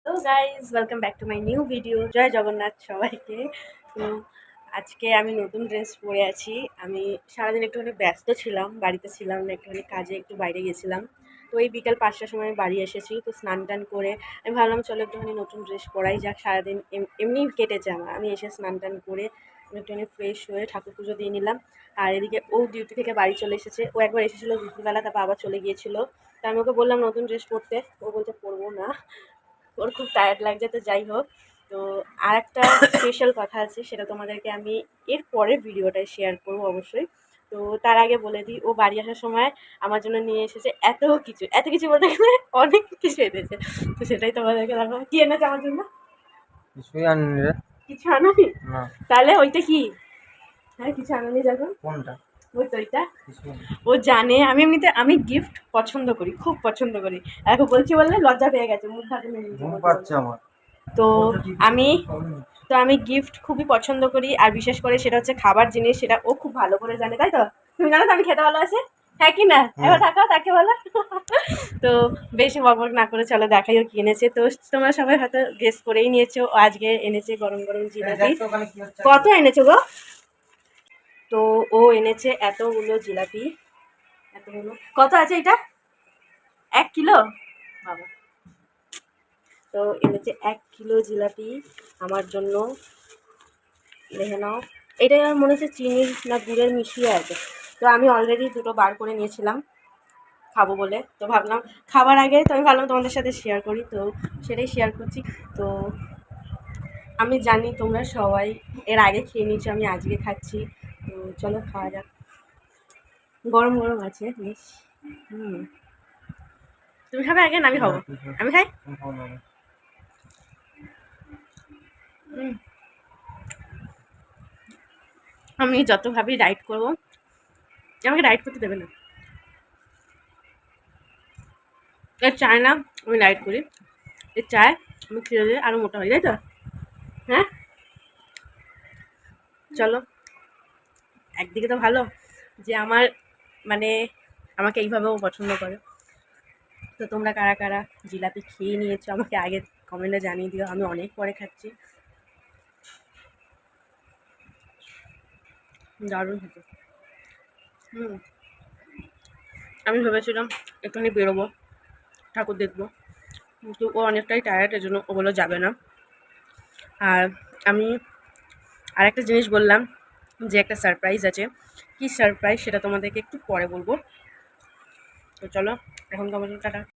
Hello guys, welcome back to my new video. জয় জগন্নাথ সবাইকে। তো আজকে আমি নতুন ড্রেস পরে আছি। আমি সারাদিন একটুখানি ব্যস্ত ছিলাম, বাড়িতে ছিলাম না, একটুখানি কাজে একটু বাইরে গেছিলাম। তো এই বিকাল 5টার সময় বাড়ি এসেছি। তো স্নান টান করে আমি ভাবলাম চলো একটুখানি নতুন ড্রেস পরাই যাক। সারাদিন এমনিই কেটেছে আমার। আমি এসে স্নান টান করে আমি একটুখানি ফ্রেশ হয়ে ঠাকুর পুজো দিয়ে নিলাম। আর এদিকে ও ডিউটি থেকে বাড়ি চলে এসেছে। ও একবার এসেছিলো দুপুরবেলা, তারপর আবার চলে গিয়েছিলো। তো আমি ওকে বললাম নতুন ড্রেস পরতে, ও বলছে পরবো না, ওর খুব টায়ার্ড লাগছে। তো যাই হোক, তো আর একটা স্পেশাল কথা আছে, সেটা তোমাদেরকে আমি এর পরের ভিডিওটায় শেয়ার করবো অবশ্যই। তো তার আগে বলে দিই, ও বাড়ি আসার সময় আমার জন্য নিয়ে এসেছে এত কিছু বলতে গেলে অনেক কিছু এনেছে। তো সেটাই তোমাদেরকে দেখাবো। কি এনেছে আমার জন্য? কিছুই আনিনি রে। কিছু আনোনি? না। তাহলে ওইটা কি? হ্যাঁ, কিছু আনোনি যখন? কোনটা? ওই তো ওইটা। কিছুই না। ও জানে আমি এমনিতে আমি গিফট পছন্দ করি, খুব পছন্দ করি। এখন বলছি বললে লজ্জা পেয়ে গেছে, মুখ হাতে নিয়ে ঘুম নিয়েছে পাচ্ছে আমার। তো ওটা টিপে আমি প্রবলেম হচ্ছে। তো আমি গিফট খুবই পছন্দ করি, আর বিশেষ করে সেটা হচ্ছে খাবার জিনিস, সেটা ও খুব ভালো করে জানে। তাই তো? তুমি জানো তো আমি খেতে ভালোবাসি, হ্যাঁ কি না? এবার থাকো, তাকে বলো। তো বেশি বকবক না করে চলো দেখাই ও কি এনেছে। তো তোমরা সবাই হয়তো গেস করেই নিয়েছো, ও আজকে এনেছে গরম গরম জিলাপি। দেখ তো ওখানে কি হচ্ছে। কত এনেছো গো? তো ও এনেছে এতগুলো জিলাপি, এতগুলো। কত আছে এটা? 1 কিলো? বাবা। তো এনেছে 1 কিলো জিলাপি আমার জন্য। দেখে নাও, এটাই আমার মনে হচ্ছে চিনি না গুড়ের মিশিয়ে আছে। তো আমি অলরেডি দুটো বার করে নিয়েছিলাম খাবো বলে। তো ভাবলাম খাবার আগে তো আমি ভাবলাম তোমাদের সাথে শেয়ার করি, তো সেটাই শেয়ার করছি। তো আমি জানি তোমরা সবাই এর আগে খেয়ে নিয়েছো, আমি আজকে খাচ্ছি। তো চলো খাওয়া যাক। গরম গরম আছে বেশ। তুমি খাবে আগে না আমি খাবো? আমি খাই। হুম। আমি যত ভাবি ডায়েট করবো, আমাকে ডায়েট করতে দেবে না। এর চায় না আমি ডায়েট করি, এর চায় আমি খেয়ে দিয়ে আরও মোটা হয়ে যাই। তো হ্যাঁ, চলো। একদিকে তো ভালো যে আমার মানে আমাকে এইভাবেও পছন্দ করে। তো তোমরা কারা কারা জিলাপি খেয়ে নিয়েছো আমাকে আগে কমেন্টে জানিয়ে দিও, আমি অনেক পরে খাচ্ছি। দারুণ খেতে। হুম। আমি ভেবেছিলাম একটুখানি বেরোবো, ঠাকুর দেখবো, কিন্তু ও অনেকটাই টায়ার্ড, এর জন্য ও বললো যাবে না। আর আমি আরেকটা জিনিস বললাম যে একটা সারপ্রাইজ আছে। কি সারপ্রাইজ সেটা তোমাদেরকে একটু পরে বলবো। তো চলো এখন তোমাদের টাটা।